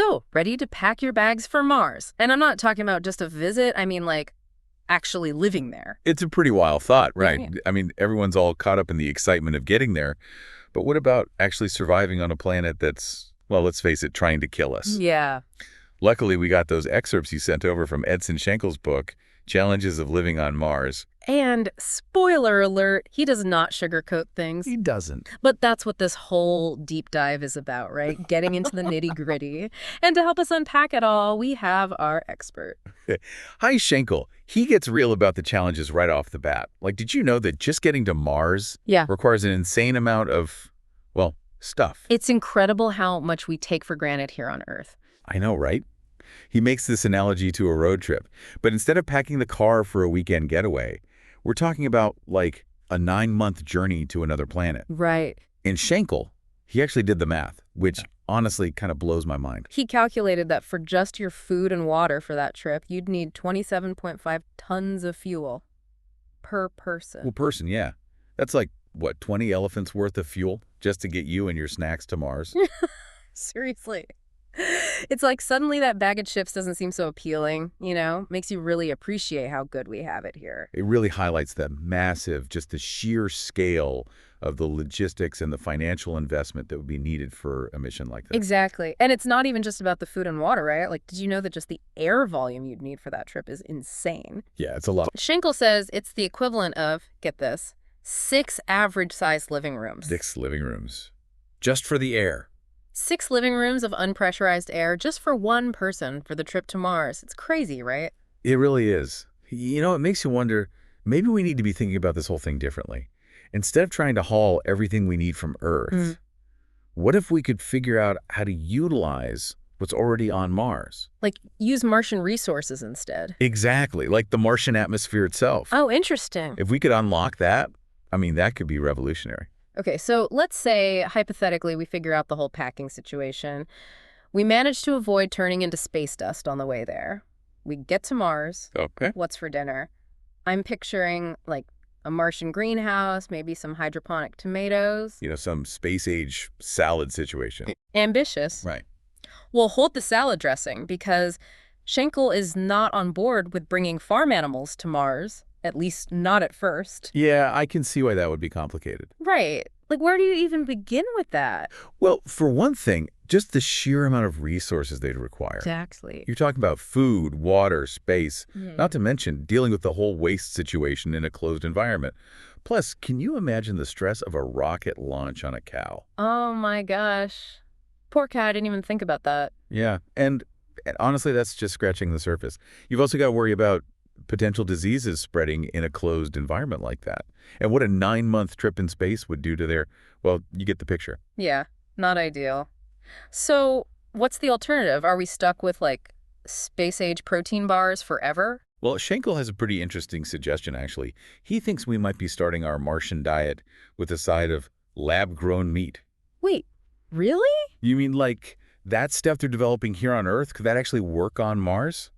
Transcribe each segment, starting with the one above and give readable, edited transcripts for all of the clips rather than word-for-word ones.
So, ready to pack your bags for Mars. And I'm not talking about just a visit, I mean like actually living there. It's a pretty wild thought, Yeah, right? yeah. I mean, everyone's all caught up in the excitement of getting there. But what about actually surviving on a planet that's, well, let's face it, trying to kill us? Yeah. Luckily, we got those excerpts you sent over from Edson Schenkel's book, Challenges of Living on Mars. And spoiler alert, he does not sugarcoat things. He doesn't. But that's what this whole deep dive is about, right? Getting into the nitty-gritty. And to help us unpack it all, we have our expert. Hi, Schenkel. He gets real about the challenges right off the bat. Like, did you know that just getting to Mars Yeah. requires an insane amount of, well, stuff? It's incredible how much we take for granted here on Earth. I know, right? He makes this analogy to a road trip. But instead of packing the car for a weekend getaway, we're talking about, like, a 9-month journey to another planet. Right. In Schenkel, he actually did the math, which honestly kind of blows my mind. He calculated that for just your food and water for that trip, you'd need 27.5 tons of fuel per person. Well, person, yeah. That's like, what, 20 elephants worth of fuel just to get you and your snacks to Mars? Seriously. It's like suddenly that bag of chips doesn't seem so appealing, you know? Makes you really appreciate how good we have it here. It really highlights the massive, just the sheer scale of the logistics and the financial investment that would be needed for a mission like this. Exactly. And it's not even just about the food and water, right? Like, did you know that just the air volume you'd need for that trip is insane? Yeah, it's a lot. Schenkel says it's the equivalent of, get this, 6 average-sized living rooms. 6 living rooms. Just for the air. 6 living rooms of unpressurized air just for one person for the trip to Mars. It's crazy, right? It really is. You know, it makes you wonder, maybe we need to be thinking about this whole thing differently. Instead of trying to haul everything we need from Earth, what if we could figure out how to utilize what's already on Mars? Like, use Martian resources instead. Exactly, like the Martian atmosphere itself. Oh, interesting. If we could unlock that, I mean, that could be revolutionary. Okay, so let's say, hypothetically, we figure out the whole packing situation. We manage to avoid turning into space dust on the way there. We get to Mars. Okay. What's for dinner? I'm picturing, like, a Martian greenhouse, maybe some hydroponic tomatoes. You know, some space-age salad situation. Ambitious. Right. Well, hold the salad dressing, because Schenkel is not on board with bringing farm animals to Mars, at least not at first. Yeah, I can see why that would be complicated. Right. Like, where do you even begin with that? Well, for one thing, just the sheer amount of resources they'd require. Exactly. You're talking about food, water, space, not to mention dealing with the whole waste situation in a closed environment. Plus, can you imagine the stress of a rocket launch on a cow? Oh my gosh. Poor cow, I didn't even think about that. Yeah, and honestly, that's just scratching the surface. You've also got to worry about potential diseases spreading in a closed environment like that. And what a 9-month trip in space would do to their, well, you get the picture. Yeah, not ideal. So what's the alternative? Are we stuck with, like, space-age protein bars forever? Well, Schenkel has a pretty interesting suggestion, actually. He thinks we might be starting our Martian diet with a side of lab-grown meat. Wait, really? You mean like that stuff they're developing here on Earth? Could that actually work on Mars?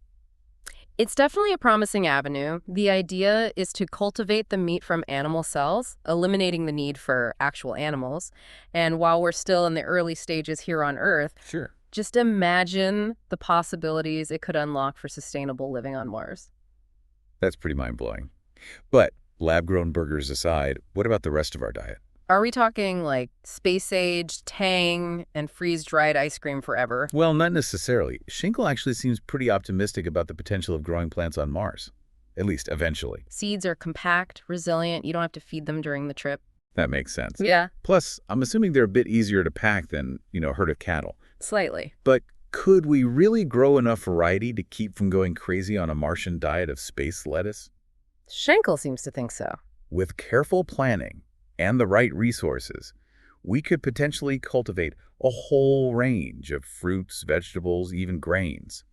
It's definitely a promising avenue. The idea is to cultivate the meat from animal cells, eliminating the need for actual animals. And while we're still in the early stages here on Earth, Sure. just imagine the possibilities it could unlock for sustainable living on Mars. That's pretty mind-blowing. But lab-grown burgers aside, what about the rest of our diet? Are we talking like space-age, Tang, and freeze-dried ice cream forever? Well, not necessarily. Schenkel actually seems pretty optimistic about the potential of growing plants on Mars. At least, eventually. Seeds are compact, resilient. You don't have to feed them during the trip. That makes sense. Yeah, Plus, I'm assuming they're a bit easier to pack than, a herd of cattle. slightly. But could we really grow enough variety to keep from going crazy on a Martian diet of space lettuce? Schenkel seems to think so. With careful planning and the right resources, we could potentially cultivate a whole range of fruits, vegetables, even grains.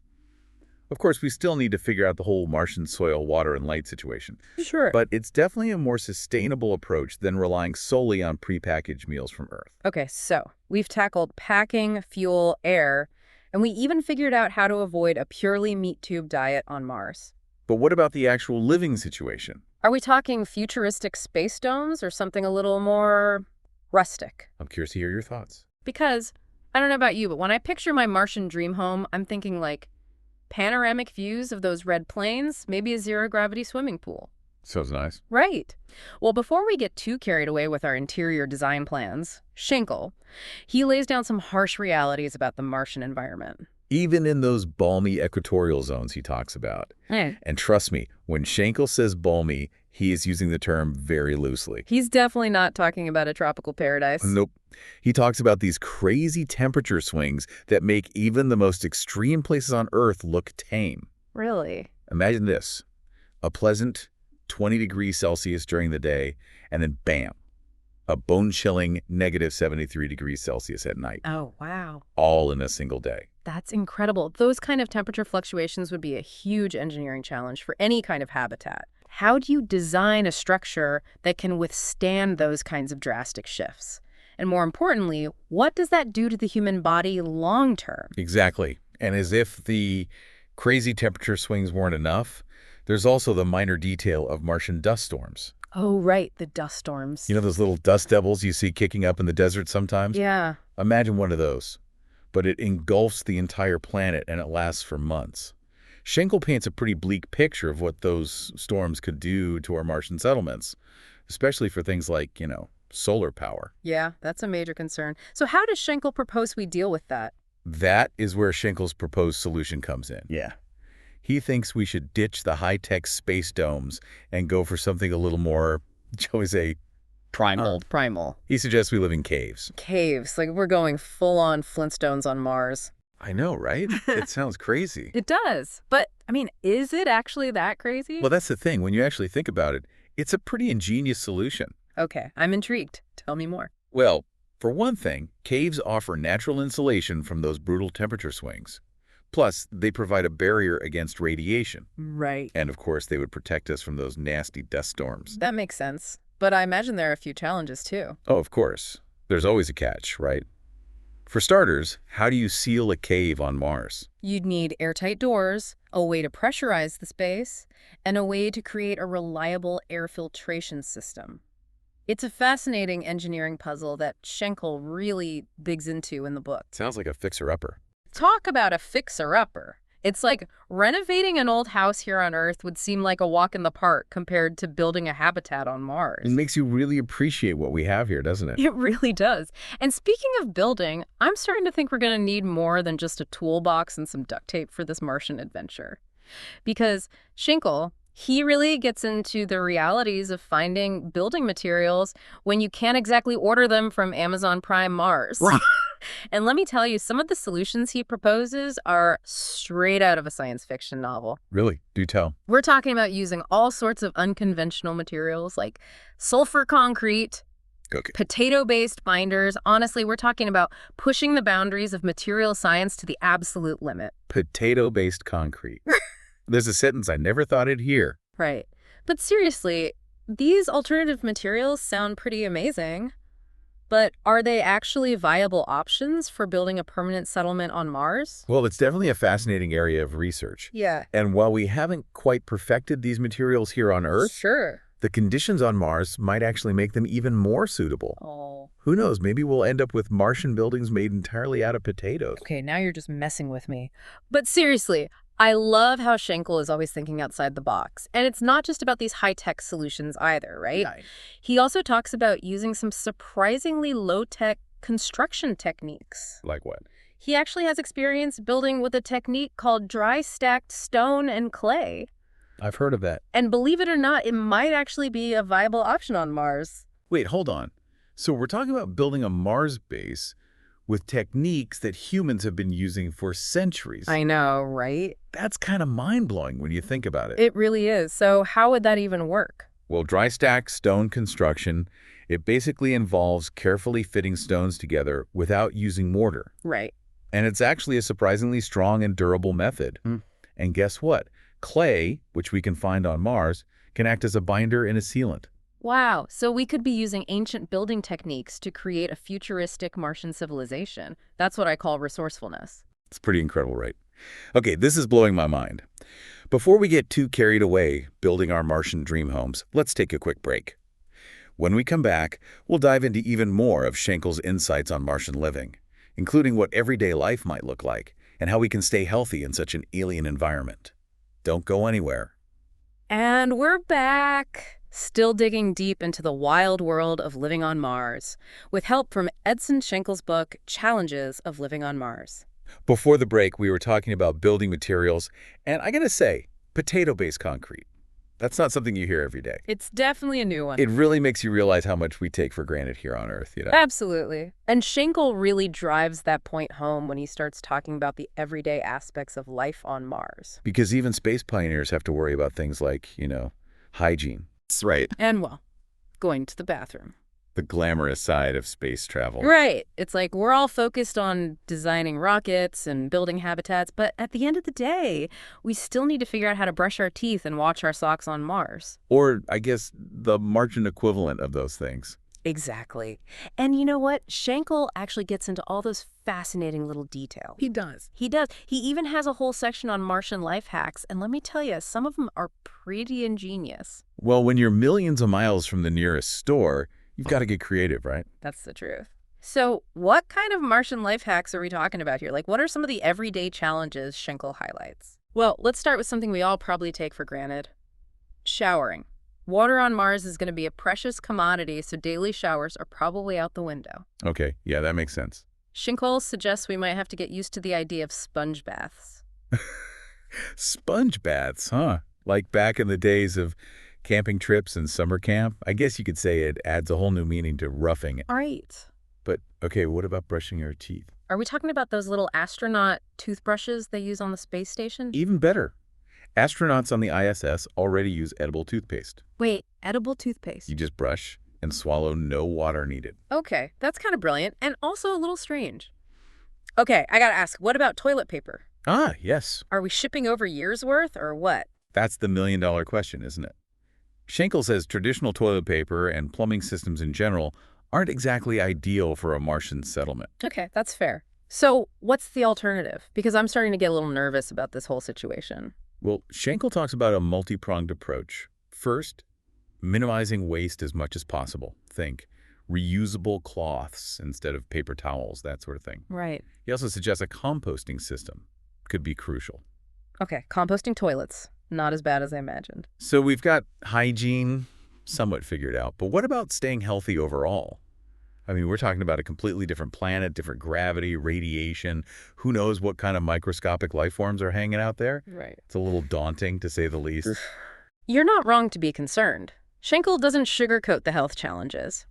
Of course, we still need to figure out the whole Martian soil, water, and light situation. Sure. But it's definitely a more sustainable approach than relying solely on prepackaged meals from Earth. Okay, so we've tackled packing, fuel, air, and we even figured out how to avoid a purely meat tube diet on Mars. But what about the actual living situation? Are we talking futuristic space domes or something a little more rustic? I'm curious to hear your thoughts. Because I don't know about you, but when I picture my Martian dream home, I'm thinking like panoramic views of those red plains, maybe a zero-gravity swimming pool. Sounds nice. Right. Well, before we get too carried away with our interior design plans, Schenkel, he lays down some harsh realities about the Martian environment. Even in those balmy equatorial zones he talks about. And trust me, when Schenkel says balmy, he is using the term very loosely. He's definitely not talking about a tropical paradise. Nope. He talks about these crazy temperature swings that make even the most extreme places on Earth look tame. Really? Imagine this. A pleasant 20 degrees Celsius during the day, and then bam, a bone-chilling negative 73 degrees Celsius at night. Oh, wow. All in a single day. That's incredible. Those kind of temperature fluctuations would be a huge engineering challenge for any kind of habitat. How do you design a structure that can withstand those kinds of drastic shifts? And more importantly, what does that do to the human body long term? Exactly. And as if the crazy temperature swings weren't enough, there's also the minor detail of Martian dust storms. Oh, right, the dust storms. You know those little dust devils you see kicking up in the desert sometimes? Yeah. Imagine one of those. But it engulfs the entire planet and it lasts for months. Schenkel paints a pretty bleak picture of what those storms could do to our Martian settlements, especially for things like, solar power. Yeah, that's a major concern. So how does Schenkel propose we deal with that? That is where Schenkel's proposed solution comes in. Yeah. He thinks we should ditch the high-tech space domes and go for something a little more, shall we say, Primal. Primal. he suggests we live in caves. Caves. Like we're going full-on Flintstones on Mars. I know, right? It sounds crazy. It does. But, is it actually that crazy? Well, that's the thing. When you actually think about it, it's a pretty ingenious solution. Okay, I'm intrigued. Tell me more. Well, for one thing, caves offer natural insulation from those brutal temperature swings. Plus, they provide a barrier against radiation. Right. And of course, they would protect us from those nasty dust storms. That makes sense. But I imagine there are a few challenges, too. Oh, of course. There's always a catch, right? For starters, how do you seal a cave on Mars? You'd need airtight doors, a way to pressurize the space, and a way to create a reliable air filtration system. It's a fascinating engineering puzzle that Schenkel really digs into in the book. Sounds like a fixer-upper. Talk about a fixer-upper. It's like renovating an old house here on Earth would seem like a walk in the park compared to building a habitat on Mars. It makes you really appreciate what we have here, doesn't it? It really does. And speaking of building, I'm starting to think we're going to need more than just a toolbox and some duct tape for this Martian adventure. Because Schenkel, he really gets into the realities of finding building materials when you can't exactly order them from Amazon Prime Mars. Right. And let me tell you, some of the solutions he proposes are straight out of a science fiction novel. Really? Do tell. We're talking about using all sorts of unconventional materials like sulfur concrete, Okay. potato-based binders. Honestly, we're talking about pushing the boundaries of material science to the absolute limit. Potato-based concrete. There's a sentence I never thought I'd hear. Right. But seriously, these alternative materials sound pretty amazing. But are they actually viable options for building a permanent settlement on Mars? Well, it's definitely a fascinating area of research. Yeah. And while we haven't quite perfected these materials here on Earth, Sure. the conditions on Mars might actually make them even more suitable. Oh. Who knows, maybe we'll end up with Martian buildings made entirely out of potatoes. Okay, now you're just messing with me. But seriously, I love how Schenkel is always thinking outside the box. And it's not just about these high-tech solutions either, right? Yeah. He also talks about using some surprisingly low-tech construction techniques. Like what? He actually has experience building with a technique called dry stacked stone and clay. I've heard of that. And believe it or not, it might actually be a viable option on Mars. Wait, hold on. So we're talking about building a Mars base with techniques that humans have been using for centuries. I know, right? That's kind of mind-blowing when you think about it. It really is. So how would that even work? Well, dry stack stone construction, it basically involves carefully fitting stones together without using mortar. Right. And it's actually a surprisingly strong and durable method. And guess what? Clay, which we can find on Mars, can act as a binder and a sealant. Wow. So we could be using ancient building techniques to create a futuristic Martian civilization. That's what I call resourcefulness. It's pretty incredible, right? Okay, this is blowing my mind. Before we get too carried away building our Martian dream homes, let's take a quick break. When we come back, we'll dive into even more of Schenkel's insights on Martian living, including what everyday life might look like and how we can stay healthy in such an alien environment. Don't go anywhere. And we're back, still digging deep into the wild world of living on Mars, with help from Edson Schenkel's book, Challenges of Living on Mars. Before the break, we were talking about building materials, and I gotta say, potato-based concrete. That's not something you hear every day. It's definitely a new one. It really makes you realize how much we take for granted here on Earth, you know? Absolutely. And Schenkel really drives that point home when he starts talking about the everyday aspects of life on Mars. Because even space pioneers have to worry about things like, hygiene. That's right. And, well, going to the bathroom. The glamorous side of space travel. Right. It's like we're all focused on designing rockets and building habitats, but at the end of the day, we still need to figure out how to brush our teeth and wash our socks on Mars. Or, I guess, the Martian equivalent of those things. Exactly. And you know what? Schenkel actually gets into all those fascinating little details. He does. He does. He even has a whole section on Martian life hacks, and let me tell you, some of them are pretty ingenious. Well, when you're millions of miles from the nearest store, you've got to get creative, right? That's the truth. So what kind of Martian life hacks are we talking about here? Like, what are some of the everyday challenges Schenkel highlights? Well, let's start with something we all probably take for granted. Showering. Water on Mars is going to be a precious commodity, so daily showers are probably out the window. Okay, yeah, that makes sense. Schenkel suggests we might have to get used to the idea of sponge baths. Sponge baths, huh? Like back in the days of camping trips and summer camp? I guess you could say it adds a whole new meaning to roughing it. All right. But, okay, what about brushing your teeth? Are we talking about those little astronaut toothbrushes they use on the space station? Even better. Astronauts on the ISS already use edible toothpaste. Wait, edible toothpaste? You just brush and swallow, no water needed. Okay, that's kind of brilliant and also a little strange. Okay, I gotta ask, what about toilet paper? Ah, yes. Are we shipping over years' worth or what? That's the million-dollar question, isn't it? Schenkel says traditional toilet paper and plumbing systems in general aren't exactly ideal for a Martian settlement. Okay, that's fair. So what's the alternative? Because I'm starting to get a little nervous about this whole situation. Well, Schenkel talks about a multi-pronged approach. First, minimizing waste as much as possible. Think reusable cloths instead of paper towels, that sort of thing. Right. He also suggests a composting system could be crucial. Okay, composting toilets. Not as bad as I imagined. So we've got hygiene somewhat figured out, but what about staying healthy overall? I mean, we're talking about a completely different planet, different gravity, radiation. Who knows what kind of microscopic life forms are hanging out there? Right. It's a little daunting, to say the least. You're not wrong to be concerned. Schenkel doesn't sugarcoat the health challenges.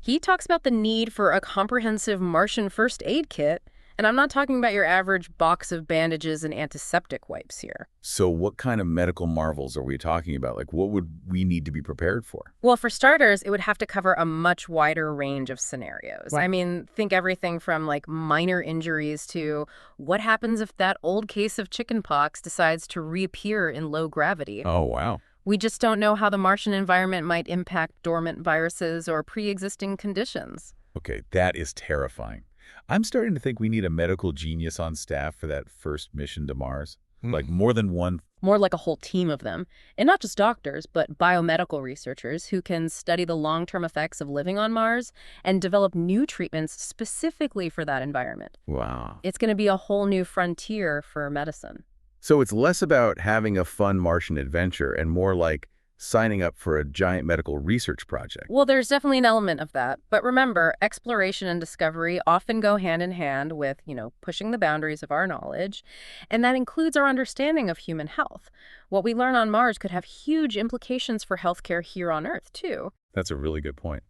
He talks about the need for a comprehensive Martian first aid kit, and I'm not talking about your average box of bandages and antiseptic wipes here. So what kind of medical marvels are we talking about? Like, what would we need to be prepared for? Well, for starters, it would have to cover a much wider range of scenarios. Right. I mean, think everything from like minor injuries to what happens if that old case of chickenpox decides to reappear in low gravity. Oh, wow. We just don't know how the Martian environment might impact dormant viruses or pre-existing conditions. Okay, that is terrifying. I'm starting to think we need a medical genius on staff for that first mission to Mars. Like more than one. More like a whole team of them. And not just doctors, but biomedical researchers who can study the long-term effects of living on Mars and develop new treatments specifically for that environment. Wow. It's going to be a whole new frontier for medicine. So it's less about having a fun Martian adventure and more like signing up for a giant medical research project. Well, there's definitely an element of that. But remember, exploration and discovery often go hand in hand with, pushing the boundaries of our knowledge. And that includes our understanding of human health. What we learn on Mars could have huge implications for healthcare here on Earth, too. That's a really good point.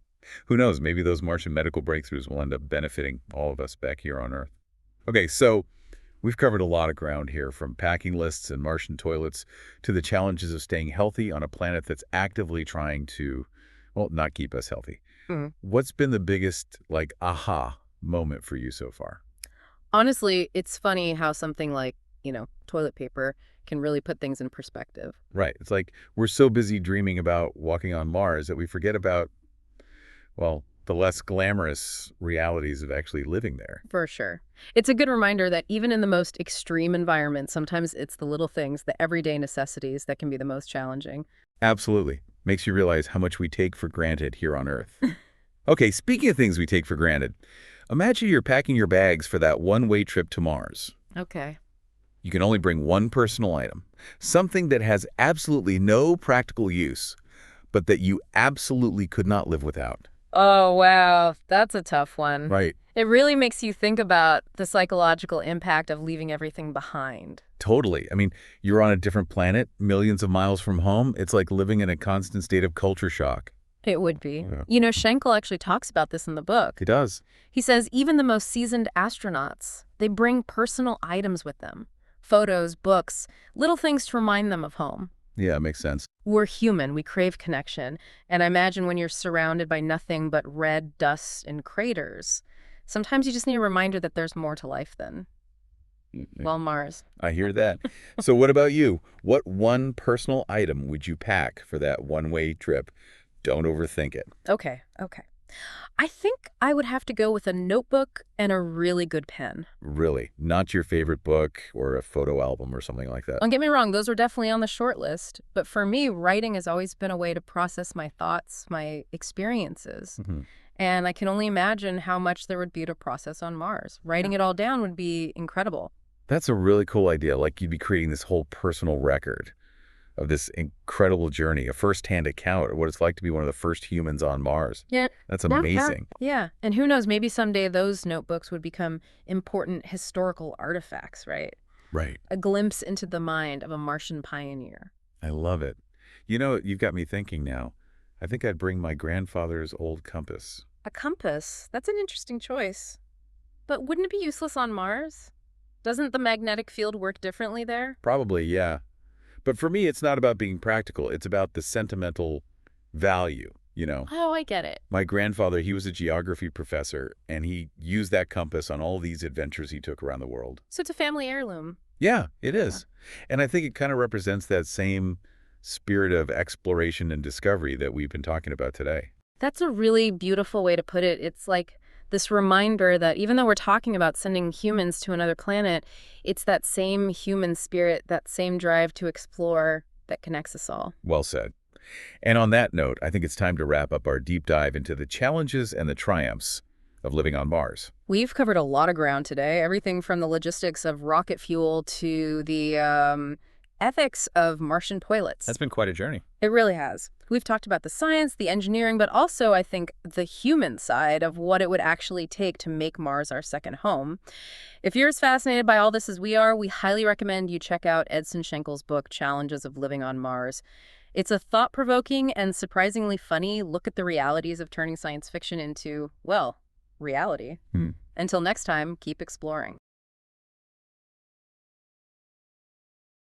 Who knows, maybe those Martian medical breakthroughs will end up benefiting all of us back here on Earth. Okay, so we've covered a lot of ground here, from packing lists and Martian toilets to the challenges of staying healthy on a planet that's actively trying to, well, not keep us healthy. What's been the biggest, aha moment for you so far? Honestly, it's funny how something like, toilet paper can really put things in perspective. Right. It's like we're so busy dreaming about walking on Mars that we forget about, well, the less glamorous realities of actually living there. For sure. It's a good reminder that even in the most extreme environments, sometimes it's the little things, the everyday necessities that can be the most challenging. Absolutely. Makes you realize how much we take for granted here on Earth. Okay, speaking of things we take for granted, Imagine you're packing your bags for that one-way trip to Mars. Okay. You can only bring one personal item, something that has absolutely no practical use, but that you absolutely could not live without. Oh, wow. That's a tough one. Right. It really makes you think about the psychological impact of leaving everything behind. Totally. I mean, you're on a different planet, millions of miles from home. It's like living in a constant state of culture shock. It would be. Yeah. You know, Schenkel actually talks about this in the book. It does. He says even the most seasoned astronauts, they bring personal items with them. Photos, books, little things to remind them of home. Yeah, it makes sense. We're human. We crave connection. And I imagine when you're surrounded by nothing but red dust and craters, sometimes you just need a reminder that there's more to life than, well, Mars. I hear that. So what about you? What one personal item would you pack for that one-way trip? Don't overthink it. Okay. I think I would have to go with a notebook and a really good pen. Really, not your favorite book or a photo album or something like that. Don't get me wrong, those are definitely on the short list. But for me, writing has always been a way to process my thoughts, my experiences. Hmm. And I can only imagine how much there would be to process on Mars. Writing it all down would be incredible. That's a really cool idea. Like you'd be creating this whole personal record of this incredible journey, a first-hand account of what it's like to be one of the first humans on Mars. Yeah. That's amazing. Yeah. And who knows, maybe someday those notebooks would become important historical artifacts, right? Right. A glimpse into the mind of a Martian pioneer. I love it. You know, you've got me thinking now. I think I'd bring my grandfather's old compass. A compass? That's an interesting choice. But wouldn't it be useless on Mars? Doesn't the magnetic field work differently there? Probably, yeah. But for me, it's not about being practical. It's about the sentimental value, you know. Oh, I get it. My grandfather, he was a geography professor, and he used that compass on all these adventures he took around the world. So it's a family heirloom. Yeah, it is. And I think it kind of represents that same spirit of exploration and discovery that we've been talking about today. That's a really beautiful way to put it. It's like this reminder that even though we're talking about sending humans to another planet, it's that same human spirit, that same drive to explore that connects us all. Well said. And on that note, I think it's time to wrap up our deep dive into the challenges and the triumphs of living on Mars. We've covered a lot of ground today, everything from the logistics of rocket fuel to the ethics of Martian toilets. That's been quite a journey. It really has. We've talked about the science, the engineering, but also, I think, the human side of what it would actually take to make Mars our second home. If you're as fascinated by all this as we are, we highly recommend you check out Edson Schenkel's book, Challenges of Living on Mars. It's a thought-provoking and surprisingly funny look at the realities of turning science fiction into, well, reality. Until next time, keep exploring.